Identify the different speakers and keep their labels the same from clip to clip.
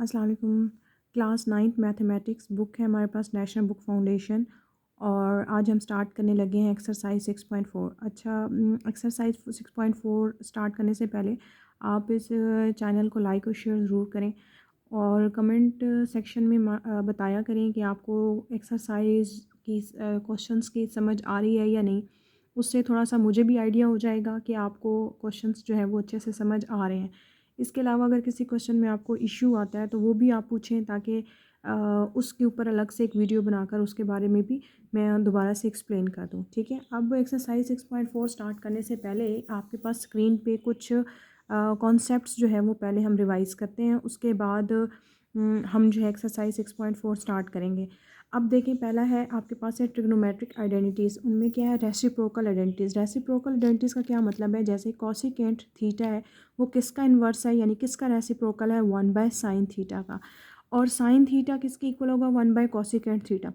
Speaker 1: अस्सलाम वालेकुम। Class 9th mathematics book है हमारे पास, नेशनल बुक फाउंडेशन। और आज हम स्टार्ट करने लगे हैं एक्सरसाइज 6.4। अच्छा, एक्सरसाइज 6.4 स्टार्ट करने से पहले आप इस चैनल को लाइक और शेयर ज़रूर करें और कमेंट सेक्शन में बताया करें कि आपको एक्सरसाइज की क्वेश्चंस की समझ आ रही है या नहीं। उससे थोड़ा सा मुझे भी आइडिया हो जाएगा कि आपको क्वेश्चंस जो है वो अच्छे से समझ आ रहे हैं। इसके अलावा अगर किसी क्वेश्चन में आपको इश्यू आता है तो वो भी आप पूछें, ताकि उसके ऊपर अलग से एक वीडियो बनाकर उसके बारे में भी मैं दोबारा से एक्सप्लेन कर दूँ। ठीक है, अब एक्सरसाइज 6.4 स्टार्ट करने से पहले आपके पास स्क्रीन पे कुछ कॉन्सेप्ट्स जो है वो पहले हम रिवाइज़ करते हैं, उसके बाद हम जो है एक्सरसाइज 6.4 स्टार्ट करेंगे। अब देखें, पहला है आपके पास है ट्रिग्नोमेट्रिक आइडेंटिटीज़। उनमें क्या है, रेसिप्रोकल आइडेंटिटीज़। रेसिप्रोकल आइडेंटिटीज़ का क्या मतलब है, जैसे कोसेकेंट थीटा है वो किसका इन्वर्स है, यानी किसका रेसिप्रोकल है, 1/sin थीटा का। और साइन थीटा किसके इक्वल होगा, 1/कोसेकेंट थीटा।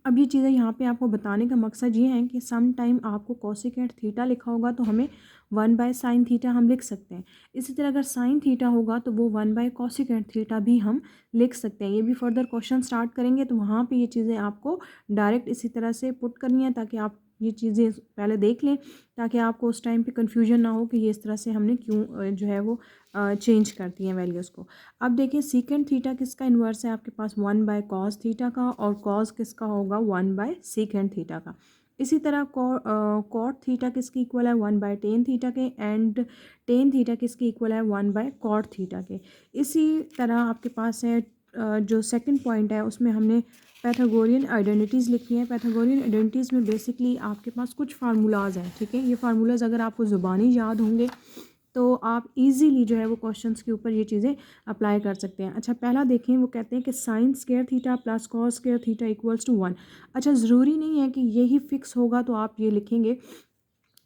Speaker 1: अब ये चीज़ें यहाँ पे आपको बताने का मकसद ये है कि सम टाइम आपको कोसेकेंट थीटा लिखा होगा तो हमें 1/sin थीटा हम लिख सकते हैं। इसी तरह अगर साइन थीटा होगा तो वो 1/कोसेकेंट थीटा भी हम लिख सकते हैं। ये भी फर्दर क्वेश्चन स्टार्ट करेंगे तो वहाँ पे ये चीज़ें आपको डायरेक्ट इसी तरह से पुट करनी है, ताकि आप ये चीज़ें पहले देख लें, ताकि आपको उस टाइम पे कन्फ्यूजन ना हो कि ये इस तरह से हमने क्यों जो है वो चेंज कर दी हैं वैल्यूज़ को। अब देखिए, सीकेंट थीटा किसका इन्वर्स है आपके पास, 1/cos थीटा का, और cos किसका होगा, 1/सेकेंट थीटा का। इसी तरह कॉट थीटा किसके इक्वल है, 1/tan थीटा के, एंड टेन थीटा किसके इक्वल है, 1/cot थीटा के। इसी तरह आपके पास है जो सेकंड पॉइंट है उसमें हमने पैथागोरियन आइडेंटिटीज़ लिखी हैं। पैथागोरियन आइडेंटिटीज़ में बेसिकली आपके पास कुछ फार्मूलाज हैं। ठीक है, ये फार्मूलाज अगर आपको ज़ुबानी याद होंगे तो आप इजीली जो है वो क्वेश्चंस के ऊपर ये चीज़ें अप्लाई कर सकते हैं। अच्छा, पहला देखें, वो कहते हैं कि sine square theta plus cos square theta equals to 1। अच्छा, ज़रूरी नहीं है कि यही फिक्स होगा तो आप ये लिखेंगे।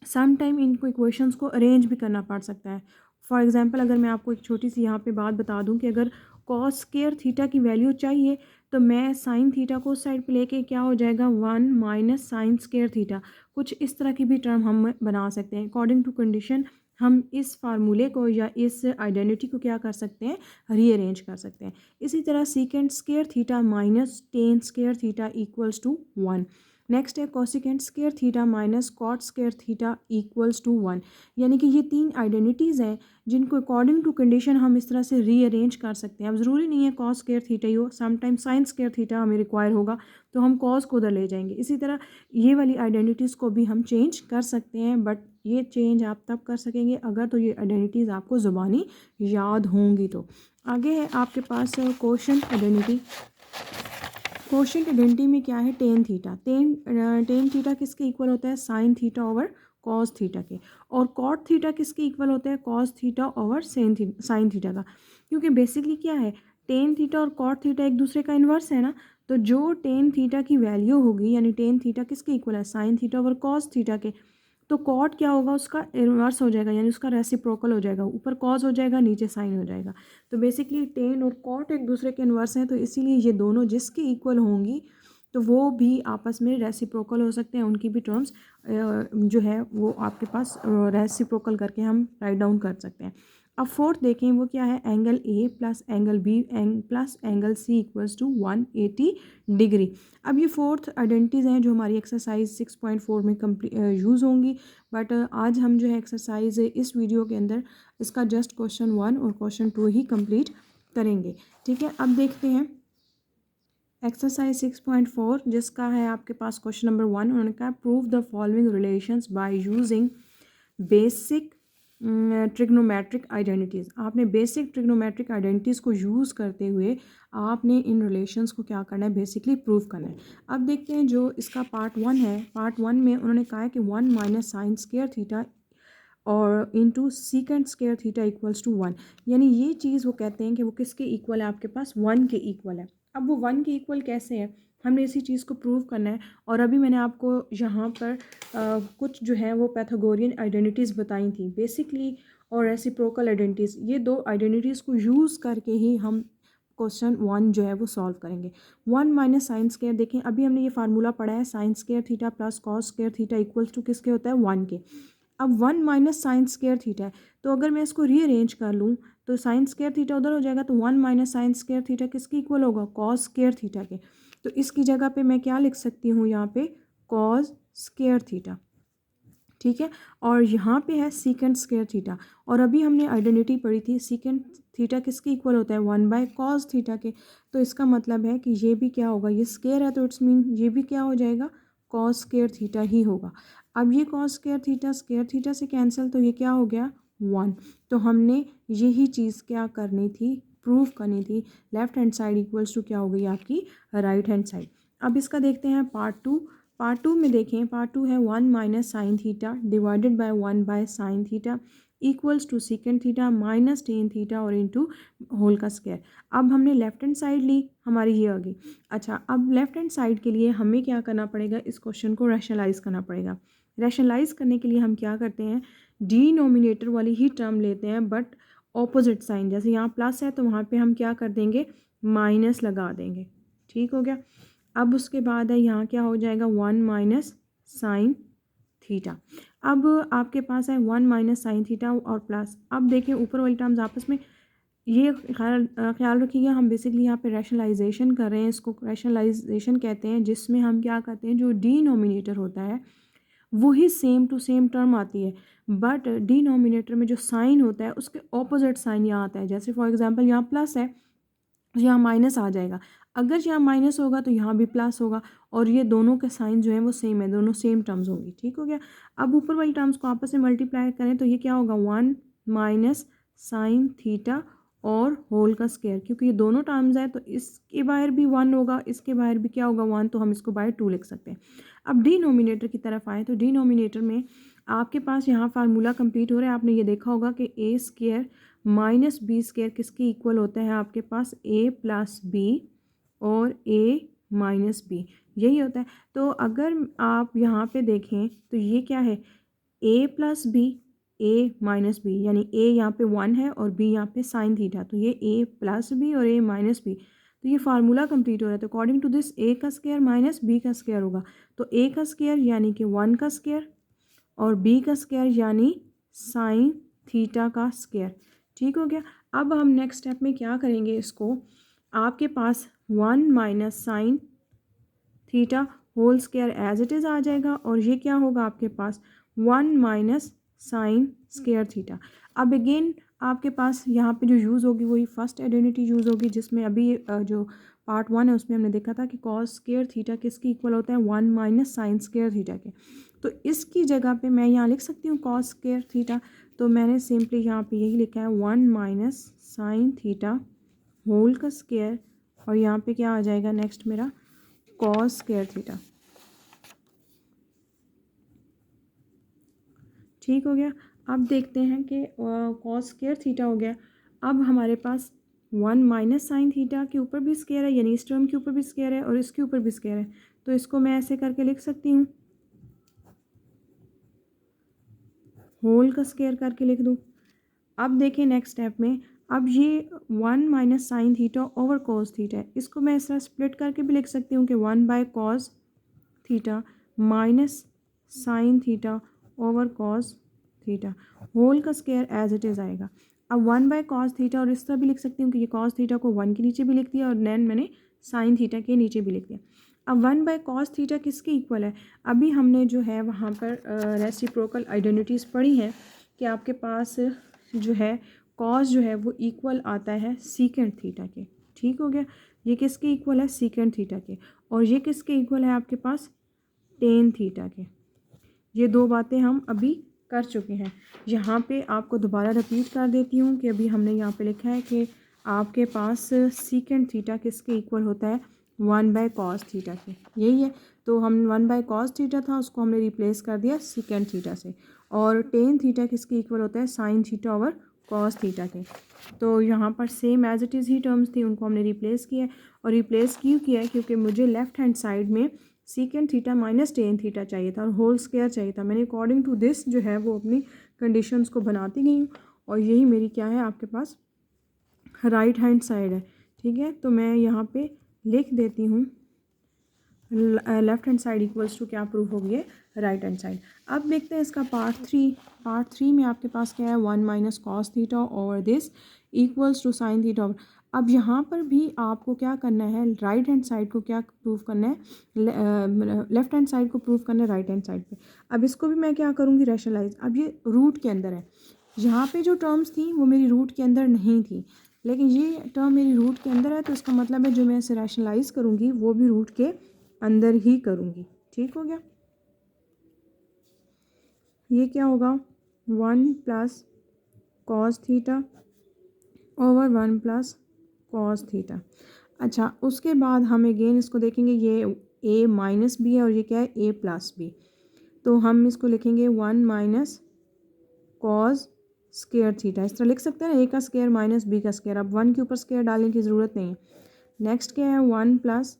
Speaker 1: सम टाइम इनको इक्वेशंस को अरेंज भी करना पड़ सकता है। फॉर एग्जांपल, अगर मैं आपको एक छोटी सी यहाँ पे बात बता दूँ कि अगर कॉस स्क्वायर थीटा की वैल्यू चाहिए तो मैं साइन थीटा को उस साइड पे लेके क्या हो जाएगा, 1 - sin² थीटा। कुछ इस तरह की भी टर्म हम बना सकते हैं। अकॉर्डिंग टू कंडीशन हम इस फार्मूले को या इस आइडेंटिटी को क्या कर सकते हैं, रीअरेंज कर सकते हैं। इसी तरह secant square theta minus tan square theta equals to 1। Next है cosecant square theta minus cot square theta equals to 1। यानी कि ये तीन आइडेंटिटीज़ हैं जिनको अकॉर्डिंग टू कंडीशन हम इस तरह से रीअरेंज कर सकते हैं। अब ज़रूरी नहीं है कॉस स्क्वायर थीटा ही हो, समटाइम साइन स्क्वायर थीटा हमें रिक्वायर होगा तो हम कॉस को उधर ले जाएंगे। इसी तरह ये वाली आइडेंटिटीज़ को भी हम चेंज कर सकते हैं, बट ये चेंज आप तब कर सकेंगे अगर तो ये आइडेंटिटीज़ आपको ज़ुबानी याद होंगी। तो आगे है आपके पास क्वोशंट आइडेंटिटी। क्वोशंट आइडेंटिटी में क्या है, टेन थीटा। टेन थीटा किसके इक्वल होता है, sine theta over cos theta के। और कॉट थीटा किसके इक्वल होता है, cos theta over sine theta का। क्योंकि बेसिकली क्या है, टेन थीटा और कॉट थीटा एक दूसरे का इन्वर्स है ना। तो जो टेन थीटा की वैल्यू होगी, यानी टेन थीटा किसके इक्वल है, sine theta over cos theta के, तो कॉट क्या होगा, उसका इन्वर्स हो जाएगा, यानी उसका रेसिप्रोकल हो जाएगा। ऊपर कॉस हो जाएगा, नीचे साइन हो जाएगा। तो बेसिकली टेन और कॉट एक दूसरे के इन्वर्स हैं, तो इसीलिए ये दोनों जिसके इक्वल होंगी तो वो भी आपस में रेसिप्रोकल हो सकते हैं। उनकी भी टर्म्स जो है वो आपके पास रेसिप्रोकल करके हम राइट डाउन कर सकते हैं। अब फोर्थ देखें, वो क्या है, angle A plus angle B plus angle C equals to 180 degree. अब ये फोर्थ आइडेंटिटीज़ हैं जो हमारी एक्सरसाइज 6.4 में यूज़ होंगी। बट आज हम जो है एक्सरसाइज इस वीडियो के अंदर इसका जस्ट क्वेश्चन 1 और क्वेश्चन 2 ही कंप्लीट करेंगे। ठीक है, अब देखते हैं एक्सरसाइज 6.4 जिसका है आपके पास क्वेश्चन नंबर 1। उन्होंने कहा prove the following relations by using basic trigonometric identities. आपने बेसिक ट्रिग्नोमेट्रिक आइडेंटिटीज़ को यूज़ करते हुए आपने इन रिलेशंस को क्या करना है, बेसिकली प्रूव करना है। अब देखते हैं जो इसका पार्ट 1 है। पार्ट 1 में उन्होंने कहा है कि 1 - sin स्क्वायर थीटा और into secant square theta equals to 1। यानी ये चीज़ वो कहते हैं कि वो किसके इक्वल है, आपके पास 1 के इक्वल है। अब वो 1 के इक्वल कैसे है, हमने इसी चीज़ को प्रूव करना है। और अभी मैंने आपको यहाँ पर कुछ जो है वो पैथागोरियन आइडेंटिटीज़ बताई थी बेसिकली, और रेसिप्रोकल आइडेंटिटीज़। ये दो आइडेंटिटीज़ को यूज़ करके ही हम क्वेश्चन 1 जो है वो सॉल्व करेंगे। 1 - sin स्क्वायर, देखें अभी हमने ये फार्मूला पढ़ा है, sine square theta plus cos square theta equals to किसके होता है, 1 के। अब 1 - sin स्क्वायर थीटा है, तो अगर मैं इसको रीअरेंज कर लूँ तो साइन स्क्वायर थीटा उधर हो जाएगा, तो 1 माइनस साइन स्क्वायर थीटा किसके इक्वल होगा, कॉस स्क्वायर थीटा के। तो इसकी जगह पे मैं क्या लिख सकती हूँ यहाँ पे, कॉस स्क्वायर थीटा, ठीक है। और यहाँ पे है सीकेंट स्क्वायर थीटा, और अभी हमने आइडेंटिटी पढ़ी थी सीकेंट थीटा किसके इक्वल होता है, 1 बाय कॉस थीटा के। तो इसका मतलब है कि ये भी क्या होगा, ये स्क्वायर है तो इट्स मीन ये भी क्या हो जाएगा, कॉस स्क्वायर थीटा ही होगा। अब ये कॉस स्क्वायर थीटा से कैंसिल, तो ये क्या हो गया 1। तो हमने यही चीज़ क्या करनी थी, प्रूव करनी थी। Left hand side equals to क्या हो गई आपकी राइट हैंड साइड। अब इसका देखते हैं पार्ट 2। पार्ट 2 में देखें, पार्ट 2 है 1 minus sine theta divided by 1 by sine theta equals to secant theta minus tan theta और इनटू होल का स्क्वायर। अब हमने लेफ्ट हैंड साइड ली, हमारी ये आ गई। अच्छा, अब लेफ्ट हैंड साइड के लिए हमें क्या करना पड़ेगा, इस क्वेश्चन को रैशनलाइज करना पड़ेगा। रैशनलाइज करने के लिए हम क्या करते हैं, डिनोमिनेटर वाली ही टर्म लेते हैं बट ऑपोजिट साइन। जैसे यहाँ प्लस है तो वहाँ पे हम क्या कर देंगे, माइनस लगा देंगे, ठीक हो गया। अब उसके बाद है यहाँ क्या हो जाएगा, 1 माइनस साइन थीटा। अब आपके पास है 1 माइनस साइन थीटा और प्लस। अब देखिए ऊपर वाली टर्म्स आपस में, ये ख्याल रखिएगा, हम बेसिकली यहाँ पे रैशनलाइजेशन कर रहे हैं, इसको रैशनलाइजेशन कहते हैं, जिसमें हम क्या करते हैं, जो डिनोमिनेटर होता है वही सेम टू सेम टर्म आती है, बट डिनोमिनेटर में जो साइन होता है उसके ऑपोजिट साइन यहाँ आता है। जैसे फॉर एग्जांपल यहाँ प्लस है तो यहाँ माइनस आ जाएगा, अगर यहाँ माइनस होगा तो यहाँ भी प्लस होगा, और ये दोनों के साइन जो है वो सेम है, दोनों सेम टर्म्स होंगी, ठीक हो गया। अब ऊपर वाली टर्म्स को आपस में मल्टीप्लाई करें तो ये क्या होगा, 1 माइनस साइन थीटा और होल का स्क्वायर, क्योंकि ये दोनों टर्म्स है तो इसके बाहर भी 1 होगा, इसके बाहर भी क्या होगा 1, तो हम इसको बाय 2 लिख सकते हैं। अब डिनोमिनेटर की तरफ आए तो डिनोमिनेटर में आपके पास यहाँ फार्मूला कंप्लीट हो रहा है। आपने ये देखा होगा कि ए स्क्वायर माइनस बी स्क्वायर किसके इक्वल होता है, आपके पास ए प्लस बी और ए माइनस बी, यही होता है। तो अगर आप यहाँ पे देखें तो ये क्या है, ए प्लस बी ए माइनस बी, यानी ए यहाँ पे 1 है और बी यहाँ पे साइन थीटा, तो ये ए प्लस बी और ए माइनस बी, तो ये फार्मूला कंप्लीट हो रहा है। तो अकॉर्डिंग टू दिस ए का स्क्वायर माइनस बी का स्क्वायर होगा, तो ए का स्क्वायर यानी कि 1 का स्क्वायर और बी का स्क्वायर यानी साइन थीटा का स्क्वायर, ठीक हो गया। अब हम नेक्स्ट स्टेप में क्या करेंगे, इसको आपके पास 1 minus sine theta whole square as it is आ जाएगा, और ये क्या होगा आपके पास 1 माइनस साइन स्क्वायर थीटा। अब अगेन आपके पास यहाँ पे जो यूज़ होगी वही फर्स्ट आइडेंटिटी यूज़ होगी, जिसमें अभी जो पार्ट 1 है उसमें हमने देखा था कि कॉस स्क्वायर थीटा किसके इक्वल होता है, 1 माइनस साइन स्क्वायर थीटा के। तो इसकी जगह पे मैं यहाँ लिख सकती हूँ कॉस स्क्वायर थीटा, तो मैंने सिंपली यहाँ पे यही लिखा है 1 माइनस साइन थीटा होल का स्क्वायर, और यहाँ पे क्या आ जाएगा नेक्स्ट मेरा कॉस स्क्वायर थीटा, ठीक हो गया। अब देखते हैं कि कॉस स्क्वायर थीटा हो गया। अब हमारे पास 1 माइनस साइन थीटा के ऊपर भी स्क्वायर है, यानी इस टर्म के ऊपर भी स्क्वायर है और इसके ऊपर भी स्क्वायर है, तो इसको मैं ऐसे करके लिख सकती हूँ, होल का स्क्वायर करके लिख दूँ। अब देखें नेक्स्ट स्टेप में, अब ये 1 minus sine theta over cos theta है, इसको मैं इस तरह स्प्लिट करके भी लिख सकती हूँ कि 1 by cos theta minus sine theta over cos theta whole का स्क्वायर एज इट इज़ आएगा। अब 1 बाय कॉस थीटा, और इस तरह भी लिख सकती हूँ कि ये कॉस थीटा को 1 के नीचे भी लिख दिया और देन मैंने साइन थीटा के नीचे भी लिख दिया। अब 1 बाय कॉस थीटा किसके इक्वल है, अभी हमने जो है वहाँ पर रेसिप्रोकल आइडेंटिटीज़ पढ़ी हैं कि आपके पास जो है कॉस जो है वो इक्वल आता है सीकेंट थीटा के, ठीक हो गया। ये किसके इक्वल है, सीकेंट थीटा के, और ये किसके इक्वल है आपके पास, टेन थीटा के। ये दो बातें हम अभी कर चुके हैं। यहाँ पे आपको दोबारा रिपीट कर देती हूँ कि अभी हमने यहाँ पे लिखा है कि आपके पास सीकेंट थीटा किसके इक्वल होता है, 1 बाय कॉस थीटा के, यही है। तो हम 1 बाय कॉस थीटा था उसको हमने रिप्लेस कर दिया सीकेंट थीटा से, और टेन थीटा किसके इक्वल होता है, sine theta over cos theta के। तो यहाँ पर सेम एज इट इज़ ही टर्म्स थी, उनको हमने रिप्लेस किया, और रिप्लेस क्यों किया है, क्योंकि मुझे लेफ्ट हैंड साइड में secant theta minus tan theta चाहिए था और होल स्क्वायर चाहिए था। मैंने अकॉर्डिंग टू दिस जो है वो अपनी कंडीशंस को बनाती गई हूँ, और यही मेरी क्या है आपके पास राइट हैंड साइड है, ठीक है। तो मैं यहाँ पे लिख देती हूँ left hand side equals to क्या प्रूफ होगी है, राइट हैंड साइड। अब देखते हैं इसका पार्ट थ्री में आपके पास क्या है, 1 minus cos theta over this equals to sine theta. अब यहाँ पर भी आपको क्या करना है, राइट हैंड साइड को क्या प्रूफ करना है, लेफ्ट हैंड साइड को प्रूफ करना है राइट हैंड साइड पे। अब इसको भी मैं क्या करूँगी, रैशनलाइज। अब ये रूट के अंदर है, यहाँ पे जो टर्म्स थी वो मेरी रूट के अंदर नहीं थी, लेकिन ये टर्म मेरी रूट के अंदर है, तो इसका मतलब है जो मैं इसे रैशनलाइज करूँगी वो भी रूट के अंदर ही करूँगी। ठीक हो गया। ये क्या होगा, 1 plus cos theta over 1 plus cos theta. अच्छा, उसके बाद हम अगेन इसको देखेंगे, ये ए माइनस बी है और ये क्या है, ए प्लस बी। तो हम इसको लिखेंगे 1 माइनस कॉस स्क्वायर थीटा, इस तरह लिख सकते हैं ना, ए का स्क्वायर माइनस बी का स्क्वायर। अब 1 के ऊपर स्क्वायर डालने की ज़रूरत नहीं है। नेक्स्ट क्या है, 1 प्लस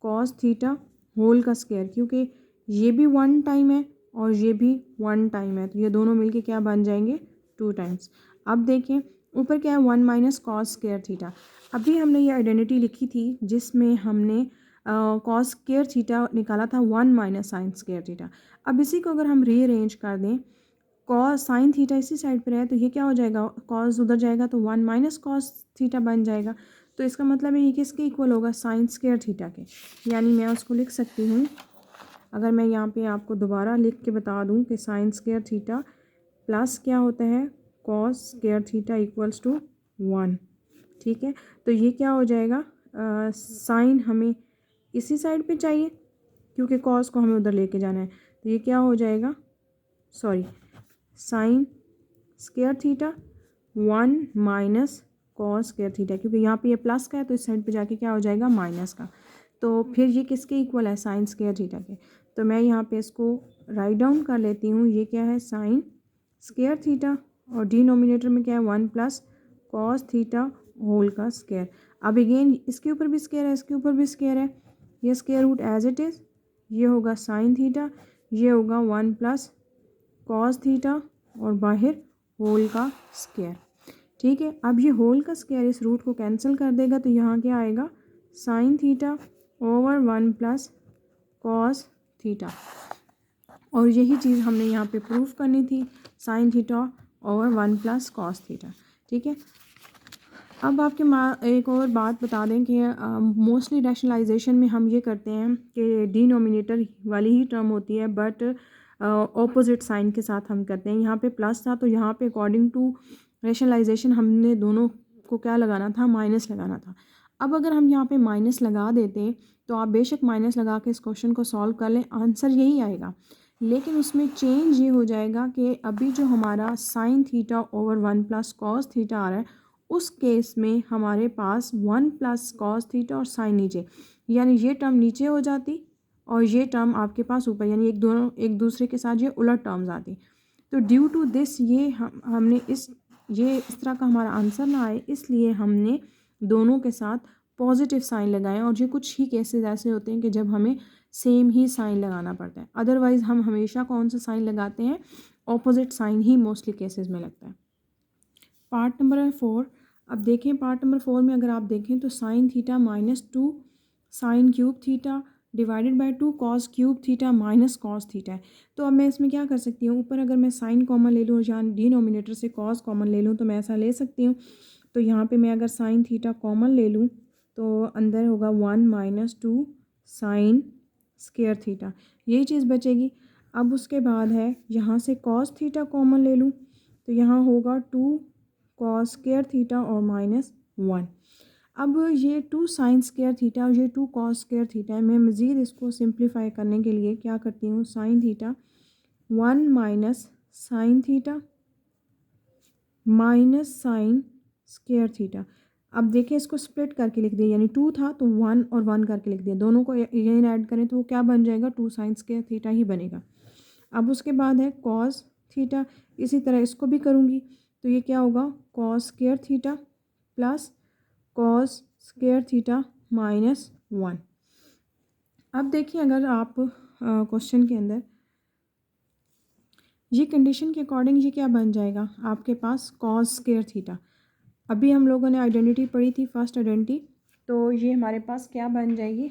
Speaker 1: कॉस थीटा होल का स्क्वायर, क्योंकि ये भी 1 टाइम है और ये भी 1 टाइम है, तो ये दोनों मिलके क्या बन जाएंगे, 2 टाइम्स। अब देखें ऊपर क्या है, 1 माइनस कॉस स्क्वायर थीटा। अभी हमने ये आइडेंटिटी लिखी थी जिसमें हमने कॉस स्क्वायर थीटा निकाला था 1 माइनस साइन स्क्वायर थीटा। अब इसी को अगर हम रीअरेंज कर दें, कॉस साइन थीटा इसी साइड पर है, तो ये क्या हो जाएगा, कॉस उधर जाएगा तो 1 माइनस कॉस थीटा बन जाएगा। तो इसका मतलब है ये किसके इक्वल होगा, साइन स्क्वायर थीटा के। यानी मैं उसको लिख सकती हूँ, अगर मैं यहाँ पे आपको दोबारा लिख के बता दूँ कि साइन स्क्वायर थीटा प्लस क्या होता है, cos square theta equals to 1। ठीक है, तो ये क्या हो जाएगा, साइन हमें इसी साइड पे चाहिए क्योंकि कॉस को हमें उधर लेके जाना है, तो ये क्या हो जाएगा, sorry, sign square theta 1 minus cos square theta, क्योंकि यहाँ पे ये प्लस का है तो इस साइड पे जाके क्या हो जाएगा, माइनस का। तो फिर ये किसके इक्वल है, साइन स्क्वायर थीटा के। तो मैं यहाँ पे इसको राइट डाउन कर लेती हूँ, ये क्या है, साइन स्क्वायर थीटा और डिनोमिनेटर में क्या है, 1 प्लस कॉस थीटा होल का स्क्वायर। अब अगेन इसके ऊपर भी स्क्वायर है, इसके ऊपर भी स्क्वायर है, ये square root as it is, ये होगा साइन थीटा, ये होगा 1 प्लस कॉस थीटा और बाहर होल का स्क्वायर। ठीक है, अब ये होल का स्क्वायर इस रूट को कैंसिल कर देगा, तो यहाँ क्या आएगा, sign theta over 1 plus cos theta. और यही चीज़ हमने यहाँ पे प्रूफ करनी थी, sign theta over 1 plus cos theta. ठीक है, अब आपके एक और बात बता दें कि मोस्टली रैशनलाइजेशन में हम ये करते हैं कि डिनोमिनेटर वाली ही टर्म होती है, बट ऑपोजिट साइन के साथ हम करते हैं। यहाँ पे प्लस था तो यहाँ पे अकॉर्डिंग टू रैशनलाइजेशन हमने दोनों को क्या लगाना था, माइनस लगाना था। अब अगर हम यहाँ पे माइनस लगा देते तो आप बेशक माइनस लगा के इस क्वेश्चन को सॉल्व कर लें, आंसर यही आएगा, लेकिन उसमें चेंज ये हो जाएगा कि अभी जो हमारा sine theta over 1 plus cos theta आ रहा है, उस केस में हमारे पास 1 प्लस कॉस थीटा और साइन नीचे, यानी ये टर्म नीचे हो जाती और ये टर्म आपके पास ऊपर, यानी एक दूसरे के साथ ये उलट टर्म्स आती। तो ड्यू टू दिस ये हमने इस तरह का हमारा आंसर ना आए, इसलिए हमने दोनों के साथ पॉजिटिव साइन लगाए। और ये कुछ ही केसेस ऐसे होते हैं कि जब हमें सेम ही साइन लगाना पड़ता है, अदरवाइज़ हम हमेशा कौन सा साइन लगाते हैं, ऑपोजिट साइन ही मोस्टली केसेस में लगता है। पार्ट नंबर 4, अब देखें पार्ट नंबर 4 में अगर आप देखें तो sine theta -2 sign cube theta divided bye 2 cos cube theta minus cos theta है। तो अब मैं इसमें क्या कर सकती हूँ, ऊपर अगर मैं साइन कॉमन ले लूँ या डिनोमिनेटर से कॉस कॉमन ले लूँ तो मैं ऐसा ले सकती हूँ। तो यहाँ पे मैं अगर साइन थीटा कॉमन ले लूँ तो अंदर होगा 1 - 2 साइन स्क्वायर थीटा, यही चीज़ बचेगी। अब उसके बाद है यहाँ से कॉस थीटा कॉमन ले लूँ तो यहाँ होगा 2 कॉस स्क्वायर थीटा और -1। अब ये 2 साइन स्क्वायर थीटा और ये 2 कॉस स्क्वायर थीटा है। मैं मज़ीद इसको सिंप्लीफाई करने के लिए क्या करती हूँ, sine theta 1 minus sine theta minus sine square theta. अब देखिए इसको स्प्लिट करके लिख दिया, यानी 2 था तो 1 और 1 करके लिख दिया, दोनों को यही ऐड करें तो वो क्या बन जाएगा, 2 साइन स्क्वायर थीटा ही बनेगा। अब उसके बाद है कॉस थीटा, इसी तरह इसको भी करूँगी तो ये क्या होगा, cos square theta plus cos square theta -1। अब देखिए अगर आप क्वेश्चन के अंदर ये कंडीशन के अकॉर्डिंग ये क्या बन जाएगा, आपके पास कॉस स्क्वायर थीटा। अभी हम लोगों ने आइडेंटिटी पढ़ी थी, फर्स्ट आइडेंटिटी, तो ये हमारे पास क्या बन जाएगी,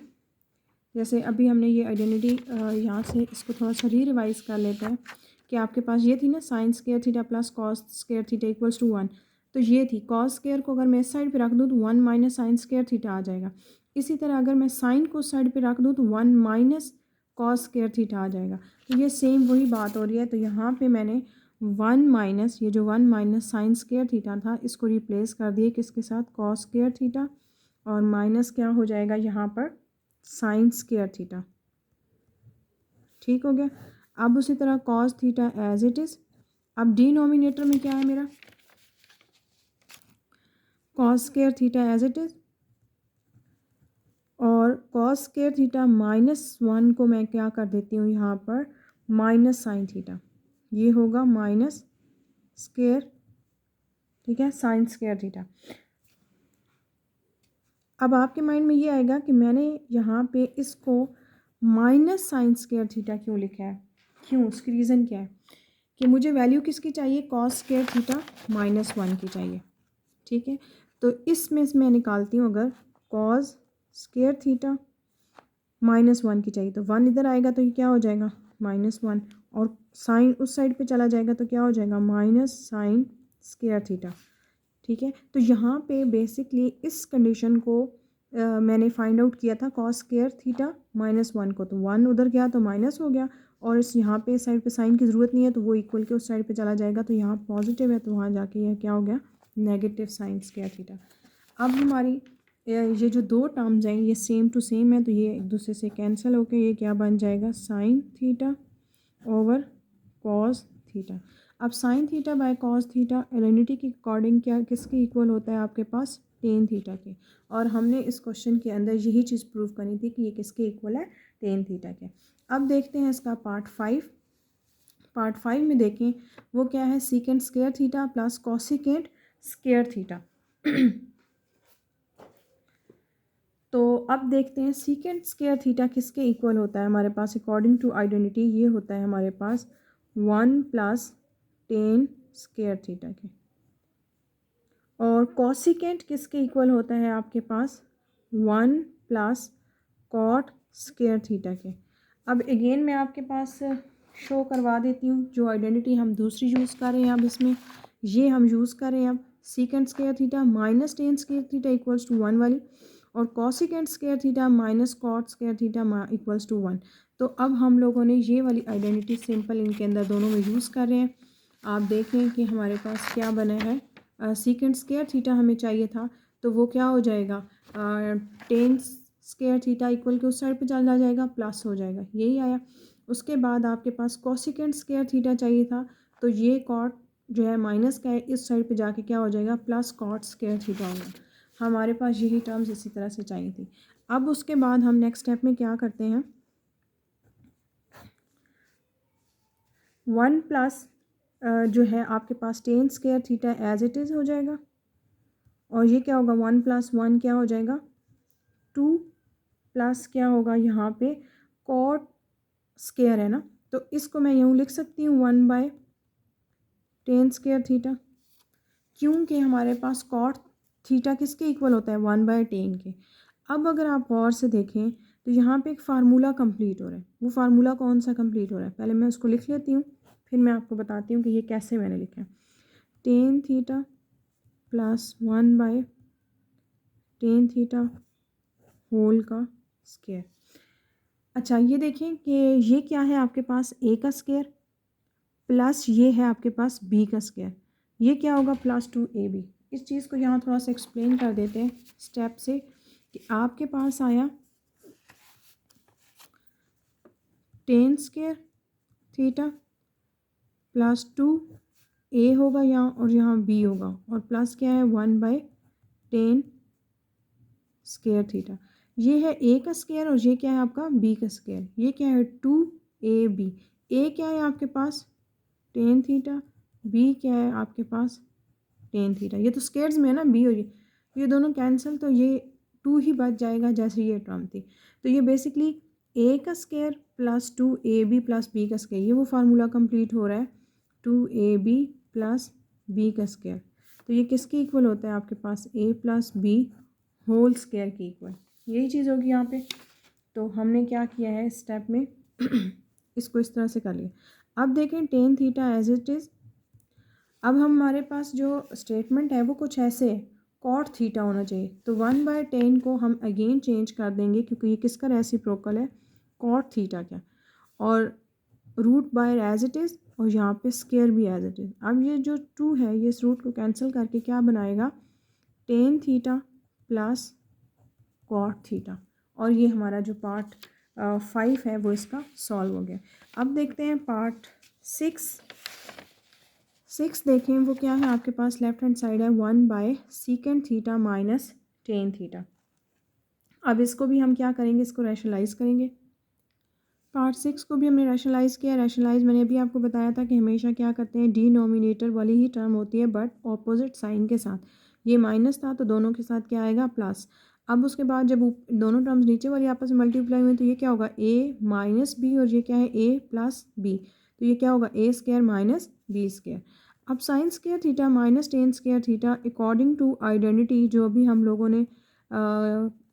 Speaker 1: जैसे अभी हमने ये आइडेंटिटी यहाँ से इसको थोड़ा सा रिवाइज कर लेते हैं कि आपके पास ये थी ना sine square theta plus cos square theta equals to 1। तो ये थी कॉस स्क्वायर को अगर मैं इस साइड पे रख दूँ तो 1 माइनस साइन स्क्वायर थीटा आ जाएगा। इसी तरह अगर मैं साइन को उस साइड पे रख दूँ तो 1 माइनस कॉस स्क्वायर थीटा आ जाएगा। तो ये सेम वही बात हो रही है। तो यहाँ पे मैंने 1 माइनस ये जो 1 माइनस साइन स्क्वायर थीटा था इसको रिप्लेस कर दिए किसके साथ, कॉस स्क्वायर थीटा, और माइनस क्या हो जाएगा यहाँ पर साइन स्क्वायर थीटा। ठीक हो गया। अब उसी तरह cos theta as it is. अब डिनोमिनेटर में क्या है मेरा, cos square theta as it is, और कॉस स्क्वायर थीटा -1 को मैं क्या कर देती हूँ यहाँ पर माइनस साइन थीटा, ये होगा माइनस स्क्वायर, ठीक है, साइन स्क्वायर थीटा। अब आपके माइंड में ये आएगा कि मैंने यहाँ पे इसको माइनस साइन स्क्वायर थीटा क्यों लिखा है, क्यों, उसकी रीज़न क्या है कि मुझे वैल्यू किसकी चाहिए, कॉस स्क्वायर थीटा -1 की चाहिए। ठीक है, तो इसमें से मैं निकालती हूँ अगर कॉस स्क्वायर थीटा -1 की चाहिए तो 1 इधर आएगा तो ये क्या हो जाएगा -1, और साइन उस साइड पे चला जाएगा तो क्या हो जाएगा माइनस साइन स्क्वायर थीटा। ठीक है, तो यहाँ पे बेसिकली इस कंडीशन को मैंने फाइंड आउट किया था कॉस स्क्वायर थीटा -1 को, तो 1 उधर गया तो माइनस हो गया, और इस यहाँ पे साइड पे साइन की ज़रूरत नहीं है तो वो इक्वल के उस साइड पे चला जाएगा, तो यहाँ पॉजिटिव है तो वहाँ जाके यह क्या हो गया नेगेटिव साइन स्क्वायर थीटा। अब हमारी ये जो दो टर्म्स हैं ये सेम टू सेम है तो ये एक दूसरे से कैंसिल होकर ये क्या बन जाएगा sine theta over cos theta. अब sine theta by cos theta एलिनिटी के अकॉर्डिंग क्या किसके इक्वल होता है आपके पास, टेन थीटा के, और हमने इस क्वेश्चन के अंदर यही चीज़ प्रूव करनी थी कि ये किसके इक्वल है, टेन थीटा के। अब देखते हैं इसका पार्ट 5। पार्ट 5 में देखें वो क्या है, secant square theta plus cosecant square theta. तो अब देखते हैं सीकेंट स्क्वायर थीटा किसके इक्वल होता है हमारे पास, अकॉर्डिंग टू आइडेंटिटी ये होता है हमारे पास 1 प्लस टेन स्क्वायर थीटा के, और कॉसिकेंट किसके इक्वल होता है आपके पास 1 प्लस कॉट स्क्वायर थीटा के। अब अगेन मैं आपके पास शो करवा देती हूँ जो आइडेंटिटी हम दूसरी यूज़ कर रहे हैं, अब इसमें ये हम यूज़ कर रहे हैं अब secant square theta minus tan square theta equals to 1 वाली, और cosecant square theta minus cot square theta equals to 1। तो अब हम लोगों ने ये वाली आइडेंटिटी सिंपल इनके अंदर दोनों में यूज़ कर रहे हैं। आप देखें कि हमारे पास क्या बना है, सीकेंट स्क्वायर थीटा हमें चाहिए था तो वो क्या हो जाएगा टेन स्क्वायर थीटा इक्वल के उस साइड पे चला जाएगा प्लस हो जाएगा, यही आया। उसके बाद आपके पास कॉसिकेंट स्क्वायर थीटा चाहिए था तो ये कॉट जो है माइनस का है इस साइड पे जाके क्या हो जाएगा प्लस कॉट स्क्वायर थीटा होगा। हमारे पास यही टर्म्स इसी तरह से चाहिए थी। अब उसके बाद हम नेक्स्ट स्टेप में क्या करते हैं, 1 प्लस जो है आपके पास tan square theta as it is हो जाएगा, और ये क्या होगा 1 प्लस 1 क्या हो जाएगा 2, प्लस क्या होगा यहाँ पे कॉट स्क्वायर है ना, तो इसको मैं यूँ लिख सकती हूँ 1 बाय टेन स्क्वायर थीटा, क्योंकि हमारे पास कॉट थीटा किसके इक्वल होता है 1 बाय टेन के। अब अगर आप गौर से देखें तो यहाँ पे एक फार्मूला कंप्लीट हो रहा है, वो फार्मूला कौन सा कंप्लीट हो रहा है, पहले मैं उसको लिख लेती हूँ फिर मैं आपको बताती हूँ कि ये कैसे मैंने लिखा है। Tan theta plus 1 by tan theta whole का स्क्वायर। अच्छा ये देखें कि ये क्या है आपके पास ए का स्क्वायर प्लस ये है आपके पास बी का स्क्वायर, ये क्या होगा प्लस 2ab। इस चीज़ को यहाँ थोड़ा सा एक्सप्लेन कर देते हैं स्टेप से कि आपके पास आया ten square theta plus 2a होगा यहाँ और यहाँ b होगा, और प्लस क्या है 1 बाय टेन स्क्वायर थीटा। ये है a का स्क्वायर और ये क्या है आपका b का स्क्वायर, ये क्या है 2ab। a क्या है आपके पास टेन थीटा, b क्या है आपके पास टेन थीटा, ये तो स्क्वायर्स में है ना b और ये दोनों कैंसिल, तो ये 2 ही बच जाएगा जैसे ये टर्म थी। तो ये बेसिकली a का square plus 2ab plus b का स्क्वायर, ये वो फार्मूला कंप्लीट हो रहा है 2ab प्लस b का स्क्वायर। तो ये किसके इक्वल होता है आपके पास a plus b whole square की इक्वल, यही चीज़ होगी यहाँ पे। तो हमने क्या किया है स्टेप में इसको इस तरह से कर लिया। अब देखें tan theta as it is. अब हमारे पास जो स्टेटमेंट है वो कुछ ऐसे है, कॉट थीटा होना चाहिए, तो 1/10 को हम अगेन चेंज कर देंगे क्योंकि ये किसका रेसिप्रोकल है, कॉट थीटा का, और root by as it is, और यहाँ पे स्केयर भी एज इट इज़। अब ये जो 2 है ये इस रूट को कैंसिल करके क्या बनाएगा, tan theta plus cot theta, और ये हमारा जो पार्ट 5 है वो इसका सॉल्व हो गया। अब देखते हैं पार्ट 6 देखें वो क्या है आपके पास, लेफ्ट हैंड साइड है 1/सेकेंड थीटा माइनस टेन थीटा। अब इसको भी हम क्या करेंगे, इसको रैशनलाइज करेंगे। पार्ट 6 को भी हमने रैशनलाइज किया। रैशनलाइज मैंने अभी आपको बताया था कि हमेशा क्या करते हैं, डिनोमिनेटर वाली ही टर्म होती है बट ऑपोजिट साइन के साथ। ये माइनस था तो दोनों के साथ क्या आएगा, प्लस। अब उसके बाद जब दोनों टर्म्स नीचे वाली आपस में मल्टीप्लाई हुई तो ये क्या होगा, ए माइनस बी, और ये क्या है, ए प्लस बी, तो ये क्या होगा, a square minus b square. अब sine square theta minus tan square theta according to identity जो अभी हम लोगों ने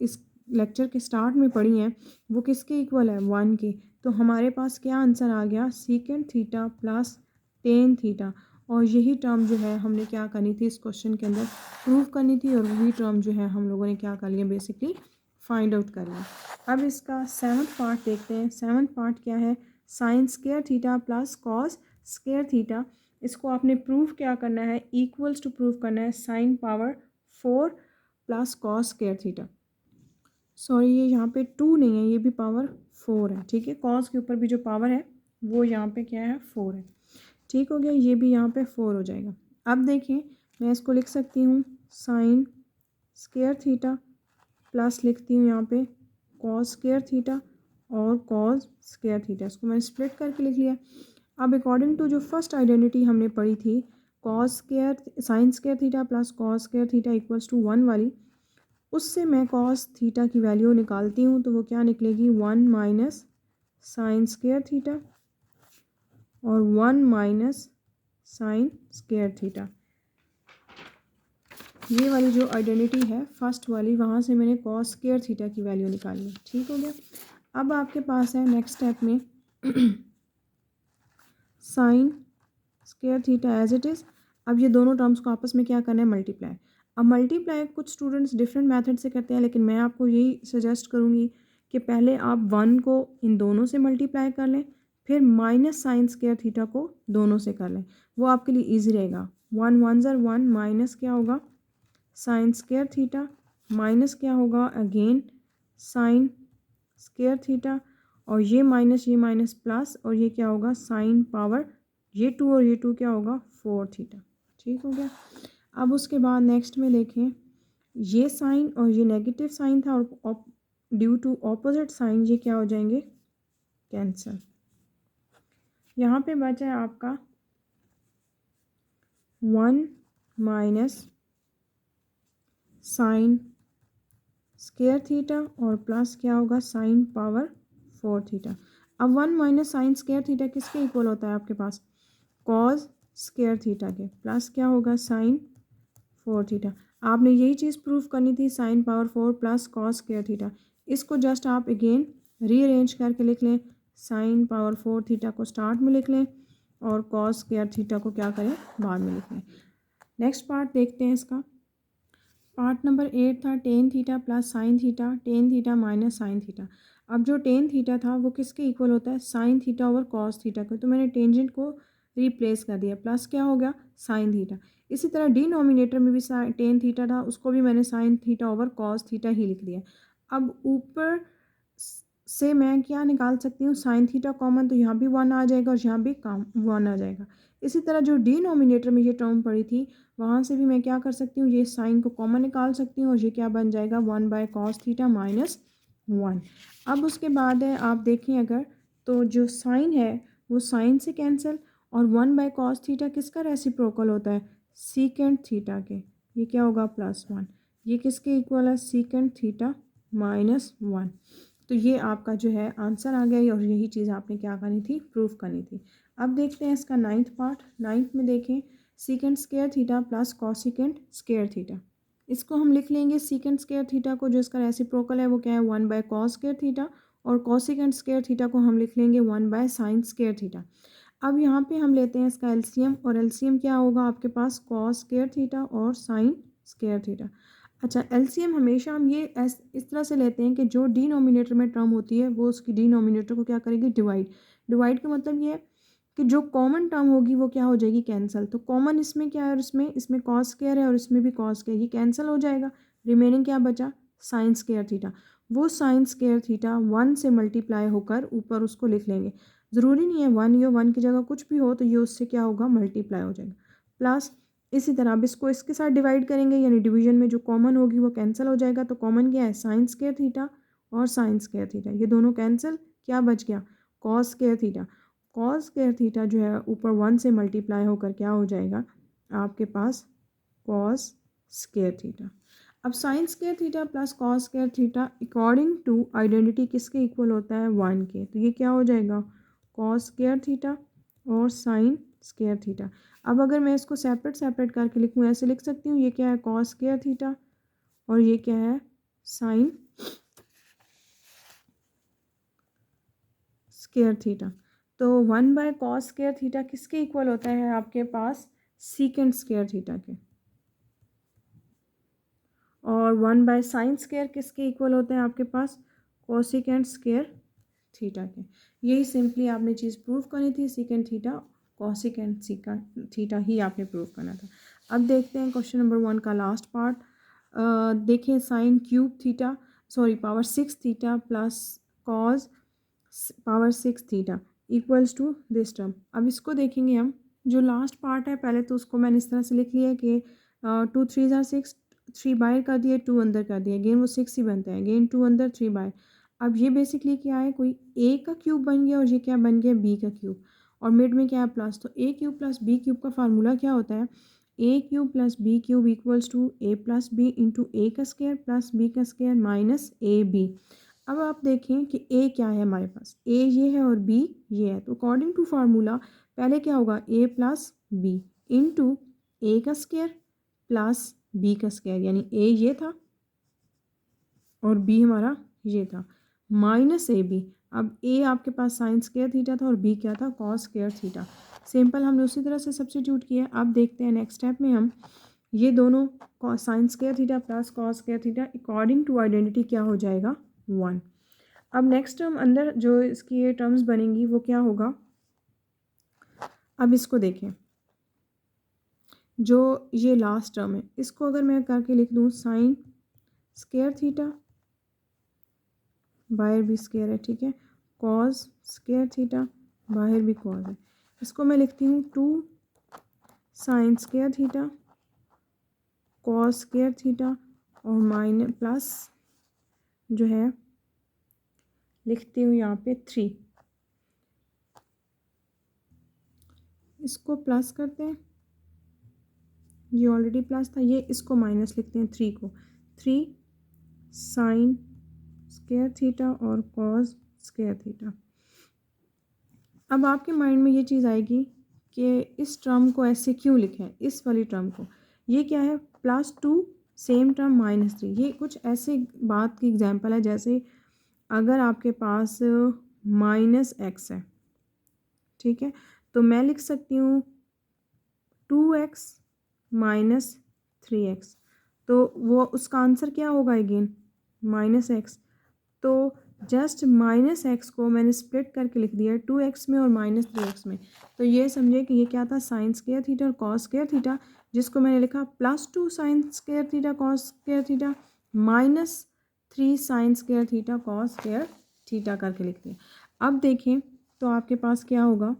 Speaker 1: इस लेक्चर के स्टार्ट में पढ़ी हैं, वो किसके इक्वल है, 1 के। तो हमारे पास क्या आंसर आ गया, second theta plus ten theta, और यही टर्म जो है हमने क्या करनी थी इस क्वेश्चन के अंदर प्रूव करनी थी, और वही टर्म जो है हम लोगों ने क्या कर लिया, बेसिकली फाइंड आउट कर लिया। अब इसका 7th पार्ट देखते हैं। 7th पार्ट क्या है, sine square theta plus cos square theta. इसको आपने प्रूव क्या करना है, इक्वल्स टू प्रूव करना है sine power 4 plus cos square theta. Sorry ये यहाँ पे 2 नहीं है, ये भी पावर 4 है, ठीक है। कॉस के ऊपर भी जो पावर है वो यहाँ पे क्या है, 4 है, ठीक हो गया। ये भी यहाँ पे 4 हो जाएगा। अब देखें मैं इसको लिख सकती हूँ साइन स्क्वायर थीटा प्लस लिखती हूँ यहाँ पे कॉस स्क्वायर थीटा और कॉस स्क्वायर थीटा, इसको मैंने स्प्लिट करके लिख लिया। अब अकॉर्डिंग टू जो फर्स्ट आइडेंटिटी हमने पढ़ी थी, cos square sine square theta plus cos square theta equals to 1 वाली, उससे मैं कॉस थीटा की वैल्यू निकालती हूँ तो वो क्या निकलेगी, 1 माइनस साइन स्क्वायर थीटा और 1 माइनस साइन स्क्वायर थीटा। ये वाली जो आइडेंटिटी है फर्स्ट वाली, वहाँ से मैंने कॉस स्क्वायर थीटा की वैल्यू निकाली, ठीक हो गया। अब आपके पास है नेक्स्ट स्टेप में sine square theta as it is. अब ये दोनों टर्म्स को आपस में क्या करना है, मल्टीप्लाई। अब मल्टीप्लाई कुछ स्टूडेंट्स डिफरेंट मेथड से करते हैं, लेकिन मैं आपको यही सजेस्ट करूँगी कि पहले आप 1 को इन दोनों से मल्टीप्लाई कर लें, फिर माइनस साइन स्क्वायर थीटा को दोनों से कर लें, वो आपके लिए ईजी रहेगा। 1 1 ज़र 1 माइनस क्या होगा, साइन स्क्वायर थीटा, माइनस क्या होगा, अगेन साइन स्क्वायर थीटा, और ये माइनस प्लस, और ये क्या होगा, साइन पावर, ये 2 और ये 2 क्या होगा, 4 थीटा, ठीक हो गया। अब उसके बाद नेक्स्ट में देखें, ये साइन और ये नेगेटिव साइन था, और ड्यू टू ऑपोजिट साइन ये क्या हो जाएंगे, कैंसिल। यहाँ पे बचा है आपका 1 माइनस साइन स्क्वायर थीटा और प्लस क्या होगा, साइन पावर 4 थीटा। अब 1 माइनस साइन स्क्वायर थीटा किसके इक्वल होता है आपके पास, कॉस स्क्वायर थीटा के, प्लस क्या होगा, साइन 4 थीटा। आपने यही चीज़ प्रूफ करनी थी, sine power 4 plus cos square theta. इसको जस्ट आप अगेन रीअरेंज करके लिख लें, साइन पावर 4 थीटा को स्टार्ट में लिख लें और कॉस स्क्वायर थीटा को क्या करें, बाद में लिख लें। नेक्स्ट पार्ट देखते हैं इसका। पार्ट नंबर 8 था ten theta plus sine theta, tan theta minus sine theta. अब जो टेन थीटा था वो किसके इक्वल होता है, sine theta over cos theta को, तो मैंने टेंजेंट को रिप्लेस कर दिया, प्लस क्या हो गया, साइन थीटा। इसी तरह डिनोमिनेटर में भी टेन थीटा था, उसको भी मैंने sine theta over cos theta ही लिख दिया। अब ऊपर से मैं क्या निकाल सकती हूँ, साइन थीटा कॉमन, तो यहाँ भी 1 आ जाएगा और यहाँ भी 1 आ जाएगा। इसी तरह जो डिनोमिनेटर में ये टर्म पड़ी थी, वहाँ से भी मैं क्या कर सकती हूँ, ये साइन को कॉमन निकाल सकती हूँ, और ये क्या बन जाएगा, 1/cos थीटा माइनस 1। अब उसके बाद है, आप देखें अगर तो जो साइन है वो साइन से कैंसिल, और 1/cos थीटा किसका रेसिप्रोकल होता है, सीकेंड थीटा के, ये क्या होगा, +1। ये किसके इक्वल है, सीकेंड थीटा माइनस 1। तो ये आपका जो है आंसर आ गया, और यही चीज़ आपने क्या करनी थी, प्रूफ करनी थी। अब देखते हैं इसका 9th पार्ट। 9th में देखें, secant square theta plus cosecant square theta. इसको हम लिख लेंगे, सीकेंड स्क्वायर थीटा को जो इसका रेसिप्रोकल है वो क्या है, 1/cos स्क्वायर थीटा, और कोसेकेंट स्क्वायर थीटा को हम लिख लेंगे 1/sin स्क्वायर थीटा। अब यहाँ पे हम लेते हैं इसका एलसीएम, और एलसीएम क्या होगा आपके पास, कॉस स्क्वायर थीटा और साइन स्क्वायर थीटा। अच्छा, एलसीएम हमेशा हम ये इस तरह से लेते हैं कि जो डिनोमिनेटर में टर्म होती है वो उसकी डिनोमिनेटर को क्या करेगी, डिवाइड। डिवाइड का मतलब ये है कि जो कॉमन टर्म होगी वो क्या हो जाएगी, कैंसिल। तो कॉमन इसमें क्या है, और इसमें कॉस स्क्वायर है और इसमें भी कॉस स्क्वायर, ये कैंसिल हो जाएगा। रिमेनिंग क्या बचा, साइन स्क्वायर थीटा। वो साइन स्क्वायर थीटा 1 से मल्टीप्लाई होकर ऊपर उसको लिख लेंगे। ज़रूरी नहीं है 1 या 1 की जगह कुछ भी हो, तो ये उससे क्या होगा, मल्टीप्लाई हो जाएगा। प्लस इसी तरह अब इसको इसके साथ डिवाइड करेंगे, यानी डिवीजन में जो कॉमन होगी वो कैंसिल हो जाएगा। तो कॉमन क्या है, साइन स्क्वायर थीटा और साइन स्क्वायर थीटा, ये दोनों कैंसिल, क्या बच गया, cos square theta. Cos square theta जो है ऊपर 1 से मल्टीप्लाई होकर क्या हो जाएगा आपके पास, कॉस स्क्वायर थीटा। अब sine square theta plus cos square theta according to identity किसके इक्वल होता है, 1 के। तो ये क्या हो जाएगा, कॉस स्क्वायर थीटा और साइन स्क्वायर थीटा। अब अगर मैं इसको सेपरेट सेपरेट करके लिखूँ, ऐसे लिख सकती हूँ, ये क्या है, कॉस स्क्वायर थीटा और ये क्या है, साइन स्क्वायर थीटा। तो 1/कॉस स्क्वायर थीटा किसके इक्वल होता है आपके पास, सीकेंट स्क्वायर थीटा के। और 1/साइन स्क्वायर किसके इक्वल होते हैं आपके पास, कोसिकेंट स्क्वायर थीटा के। यही सिंपली आपने चीज़ प्रूव करनी थी, सीकेंट थीटा कोसिकेंट थीटा ही आपने प्रूव करना था। अब देखते हैं क्वेश्चन नंबर 1 का लास्ट पार्ट। देखें, sine cube theta, sorry power 6 theta plus cos power 6 theta equals to this term. अब इसको देखेंगे हम, जो लास्ट पार्ट है पहले तो उसको मैंने इस तरह से लिख लिया है कि 2 3 ज़ा 6, 3 बाहर कर दिया, 2 अंदर कर दिया, अगेन वो 6 ही बनता है, अगेन 2 अंदर 3 बाहर। अब ये बेसिकली क्या है, कोई ए का क्यूब बन गया और ये क्या बन गया, बी का क्यूब, और मिड में क्या है, प्लस। तो A cube plus B cube का फार्मूला क्या होता है, A cube plus B cube equals to A plus B into A का स्क्वायर प्लस बी का स्क्वायर माइनस ए बी। अब आप देखें कि ए क्या है हमारे पास, ए ये है और बी ये है। तो अकॉर्डिंग टू फार्मूला पहले क्या होगा, ए प्लस बी इंटू ए का स्क्वायर प्लस बी का स्क्वायर, यानी ए ये था और बी हमारा ये था, माइनस ए बी। अब ए आपके पास साइन स्क्वायर थीटा था और बी क्या था, कॉस स्क्वायर थीटा। सिंपल हमने उसी तरह से सब्स्टिट्यूट किया। अब देखते हैं नेक्स्ट स्टेप में हम ये दोनों sine square theta plus cos square theta according to identity क्या हो जाएगा, 1। अब नेक्स्ट टर्म अंदर जो इसकी ये टर्म्स बनेंगी वो क्या होगा, अब इसको देखें, जो ये लास्ट टर्म है इसको अगर मैं करके लिख दूँ, साइन स्क्वायर थीटा, बाहर भी स्क्वायर है, ठीक है, कॉस स्क्वायर थीटा, बाहर भी कॉस है, इसको मैं लिखती हूँ 2 sign square theta cos square theta और माइनस प्लस जो है लिखती हूँ यहाँ पे 3, इसको प्लस करते हैं, ये ऑलरेडी प्लस था, ये इसको माइनस लिखते हैं 3 को, 3 साइन स्क्वायर थीटा और कॉस स्क्वायर थीटा। अब आपके माइंड में ये चीज़ आएगी कि इस टर्म को ऐसे क्यों लिखें, इस वाली टर्म को, ये क्या है, +2 सेम टर्म -3। ये कुछ ऐसे बात की एग्जांपल है, जैसे अगर आपके पास -x है, ठीक है, तो मैं लिख सकती हूँ 2x - 3x, तो वो उसका आंसर क्या होगा, अगेन -x। तो जस्ट -x को मैंने स्प्लिट करके लिख दिया 2x में और -3x में। तो ये समझे कि ये क्या था, साइन स्क्वायर थीटा और कॉस स्क्वायर थीटा, जिसको मैंने लिखा +2 sign square theta cos square theta -3 sign square theta cos square theta करके लिख दिया। अब देखें तो आपके पास क्या होगा,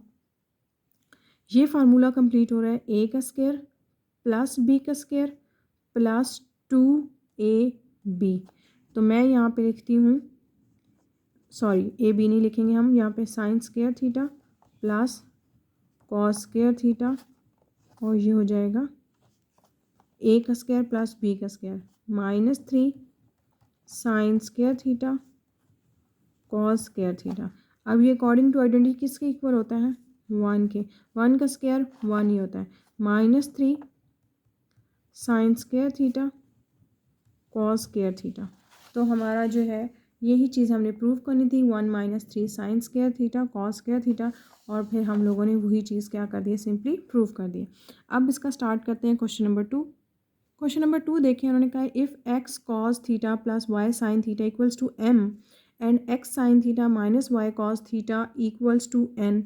Speaker 1: ये फार्मूला कंप्लीट हो रहा है, ए का स्क्वायर प्लस बी का स्क्वायर प्लस 2ab। तो मैं यहाँ पे लिखती हूँ, सॉरी ए बी नहीं लिखेंगे हम, यहाँ पे sign square theta plus cos square theta और ये हो जाएगा ए का स्क्वायर प्लस बी का square -3 sign square theta cos square theta. अब ये अकॉर्डिंग टू आइडेंटिटी किसके इक्वल होता है, 1 के, 1 का स्क्वायर 1 ही होता है, -3 sign square theta cos square theta. तो हमारा जो है यही चीज़ हमने प्रूव करनी थी, 1 - 3 sign square theta cos square theta, और फिर हम लोगों ने वही चीज़ क्या कर दी, सिंपली प्रूव कर दी। अब इसका स्टार्ट करते हैं क्वेश्चन नंबर 2। क्वेश्चन नंबर 2 देखिए, उन्होंने कहा if x cos theta plus y sine theta equals to m and x sine theta minus y cos theta equals to n,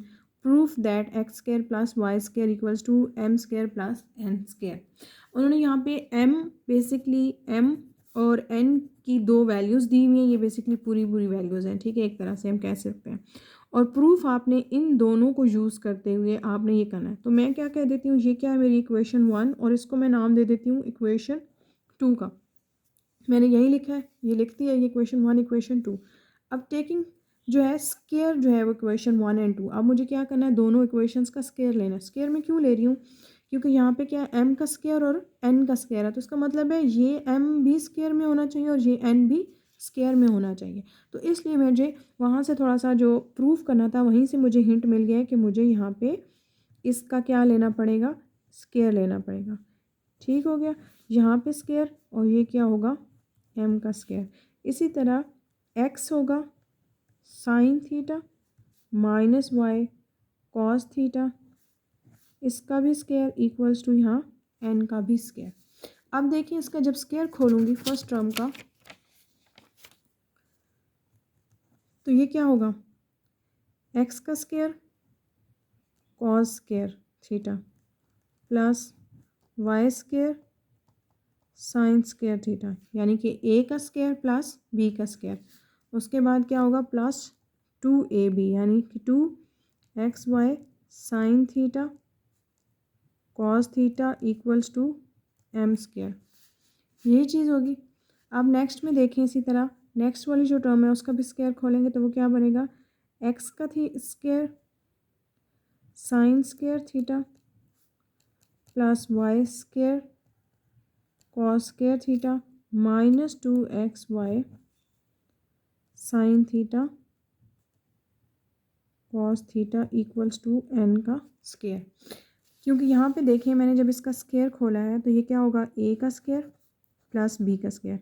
Speaker 1: proof that x square plus Y square equals to m square plus N square. उन्होंने यहाँ पे m, basically m और n की दो values दी हुई हैं, ये basically पूरी वैल्यूज़ हैं, ठीक है, एक तरह से हम कह सकते हैं। और प्रूफ आपने इन दोनों को यूज़ करते हुए आपने ये करना है। तो मैं क्या कह देती हूँ, ये क्या है मेरी इक्वेशन 1, और इसको मैं नाम दे देती हूँ इक्वेशन 2 का। मैंने यही लिखा है, ये लिखती है ये इक्वेशन 1 इक्वेशन 2। अब टेकिंग जो है स्केयर जो है वो इक्वेशन 1 एंड 2, अब मुझे क्या करना है, दोनों इक्वेशंस का स्केयर लेना है। स्केयर में क्यों ले रही हूँ, क्योंकि यहाँ पे क्या है, एम का स्केयर और एन का स्केयर है, तो इसका मतलब है ये एम भी स्केयर में होना चाहिए और ये एन भी स्केयर में होना चाहिए। तो इसलिए मुझे वहाँ से थोड़ा सा जो प्रूफ करना था वहीं से मुझे हिंट मिल गया है कि मुझे यहाँ पे इसका क्या लेना पड़ेगा, स्केयर लेना पड़ेगा। ठीक हो गया, यहाँ पे स्केयर और ये क्या होगा, एम का स्केयर। इसी तरह एक्स होगा sine theta minus y cos theta, इसका भी स्केयर इक्वल्स टू यहाँ एन का भी स्केयर। अब देखिए इसका जब स्केयर खोलूँगी फर्स्ट टर्म का, तो ये क्या होगा, एक्स का square cos square theta plus y square sine square theta, यानी कि ए का स्केयर प्लस बी का स्केयर। उसके बाद क्या होगा, प्लस 2ab, यानी कि 2xy sine theta cos theta equals to m square, यही चीज़ होगी। अब नेक्स्ट में देखें, इसी तरह नेक्स्ट वाली जो टर्म है उसका भी स्केयर खोलेंगे तो वो क्या बनेगा, एक्स का square sine square theta plus y square cos square theta minus 2xy sine theta cos theta equals to n का स्केयर। क्योंकि यहाँ पे देखिए मैंने जब इसका स्केयर खोला है तो ये क्या होगा, ए का स्केयर प्लस बी का स्केयर,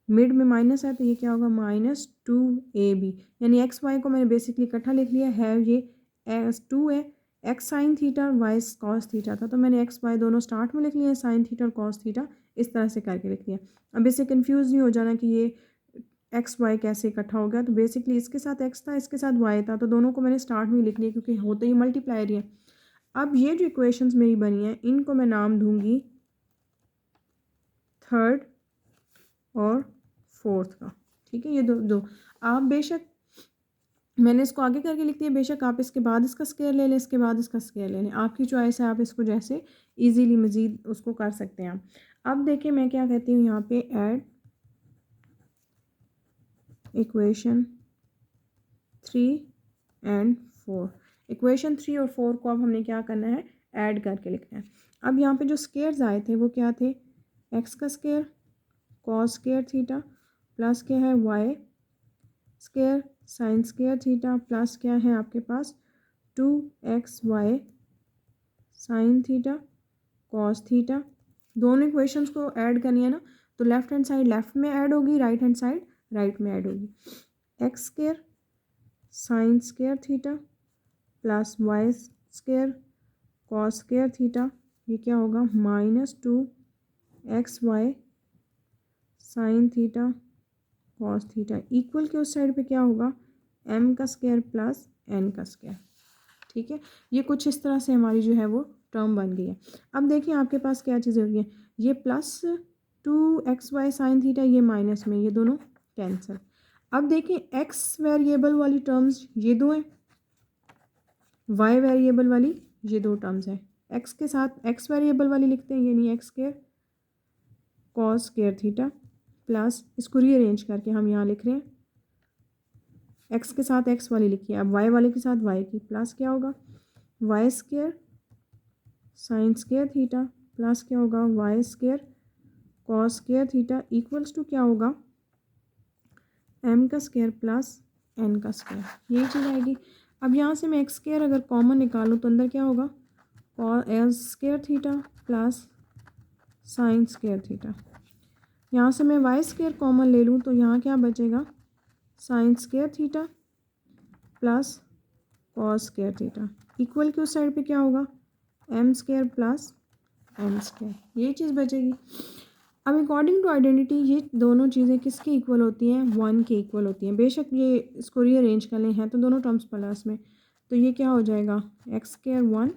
Speaker 1: मिड में माइनस है तो ये क्या होगा, -2ab, यानी एक्स वाई को मैंने बेसिकली इकट्ठा लिख लिया है। ये 2 है, x sine theta y cos theta था, तो मैंने एक्स वाई दोनों स्टार्ट में लिख लिए, साइन थीटा और कॉस थीटा इस तरह से करके लिख लिया। अब इससे कंफ्यूज नहीं हो जाना कि ये एक्स वाई कैसे इकट्ठा हो गया, तो बेसिकली इसके साथ एक्स था इसके साथ वाई था, तो दोनों को मैंने स्टार्ट में लिख लिया क्योंकि होते ही मल्टीप्लायर है। अब ये जो इक्वेशंस मेरी बनी हैं इनको मैं नाम दूंगी थर्ड और फोर्थ का, ठीक है, ये दो आप बेशक मैंने इसको आगे करके लिख दिया, बेशक आप इसके बाद इसका स्केयर ले लें, इसके बाद इसका स्केयर ले लें, आपकी चॉइस है, आप इसको जैसे इजीली मज़ीद उसको कर सकते हैं। अब देखिए मैं क्या कहती हूँ यहाँ पे, ऐड इक्वेशन 3 एंड 4। इक्वेशन 3 और 4 को अब हमने क्या करना है, ऐड करके लिखना है। अब यहाँ पे जो स्केयर्स आए थे वो क्या थे, एक्स का square cos square theta plus क्या है y square sine square theta plus क्या है आपके पास 2xy sine theta cos theta. दोनों इक्वेशंस को ऐड करनी है ना, तो लेफ्ट हैंड साइड लेफ्ट में ऐड होगी, राइट हैंड साइड राइट में ऐड होगी। X square sine square theta plus y square cos square theta, ये क्या होगा, -2xy sine theta cos theta equal के उस साइड पे क्या होगा, m का स्केयर प्लस n का स्केयर। ठीक है, ये कुछ इस तरह से हमारी जो है वो टर्म बन गई है। अब देखिए आपके पास क्या चीज़ें होगी, ये +2xy साइन थीटा, ये माइनस में, ये दोनों कैंसिल। अब देखिए x वेरिएबल वाली टर्म्स ये दो हैं, y वेरिएबल वाली ये दो टर्म्स हैं। x के साथ x वेरिएबल वाली लिखते हैं, यानी x square cos square theta plus, इसको रीअरेंज करके हम यहाँ लिख रहे हैं, एक्स के साथ एक्स वाली लिखिए, अब वाई वाले के साथ वाई की, प्लस क्या होगा y square sine square theta plus क्या होगा y square cos square theta equals to क्या होगा, एम का स्केयर प्लस एन का स्केयर, यही चीज़ आएगी। अब यहाँ से मैं एक्स स्केयर अगर कॉमन निकालूँ तो अंदर क्या होगा, cos square theta plus sign square theta. यहाँ से मैं वाई स्केयर कॉमन ले लूँ तो यहाँ क्या बचेगा, sine square theta plus cos square theta equal के उस साइड पे क्या होगा, m square plus N square, ये चीज़ बचेगी। अब अकॉर्डिंग टू आइडेंटिटी ये दोनों चीज़ें किसके इक्वल होती हैं, 1 के इक्वल होती हैं। बेशक ये इसको रीअरेंज कर लें हैं तो दोनों टर्म्स प्लस में, तो ये क्या हो जाएगा, x square 1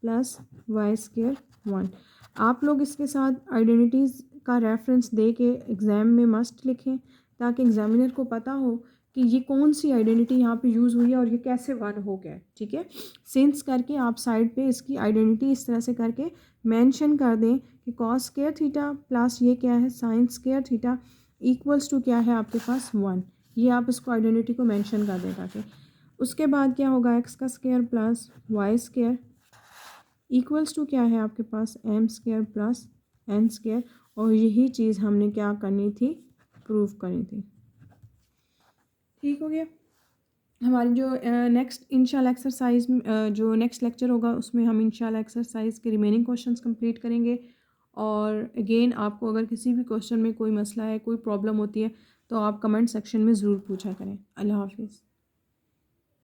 Speaker 1: plus Y square 1। आप लोग इसके साथ आइडेंटिटीज़ का रेफरेंस दे के एग्ज़ाम में मस्ट लिखें ताकि एग्जामिनर को पता हो कि ये कौन सी आइडेंटिटी यहाँ पे यूज़ हुई है और ये कैसे 1 हो गया है, ठीक है। सिंस करके आप साइड पे इसकी आइडेंटिटी इस तरह से करके मेंशन कर दें कि कॉस स्क्वायर थीटा प्लस ये क्या है sine square theta equals to क्या है आपके पास 1। ये आप इसको आइडेंटिटी को मेंशन कर दें ताकि उसके बाद क्या होगा, एक्स का square plus Y square equals to क्या है आपके पास M square plus N square. और यही चीज़ हमने क्या करनी थी, प्रूव करनी थी। ठीक हो गया। हमारी जो नेक्स्ट इंशाल्लाह एक्सरसाइज जो नेक्स्ट लेक्चर होगा उसमें हम इंशाल्लाह एक्सरसाइज के रिमेनिंग क्वेश्चंस कंप्लीट करेंगे। और अगेन आपको अगर किसी भी क्वेश्चन में कोई मसला है, कोई प्रॉब्लम होती है तो आप कमेंट सेक्शन में ज़रूर पूछा करें। अल्लाह हाफिज़।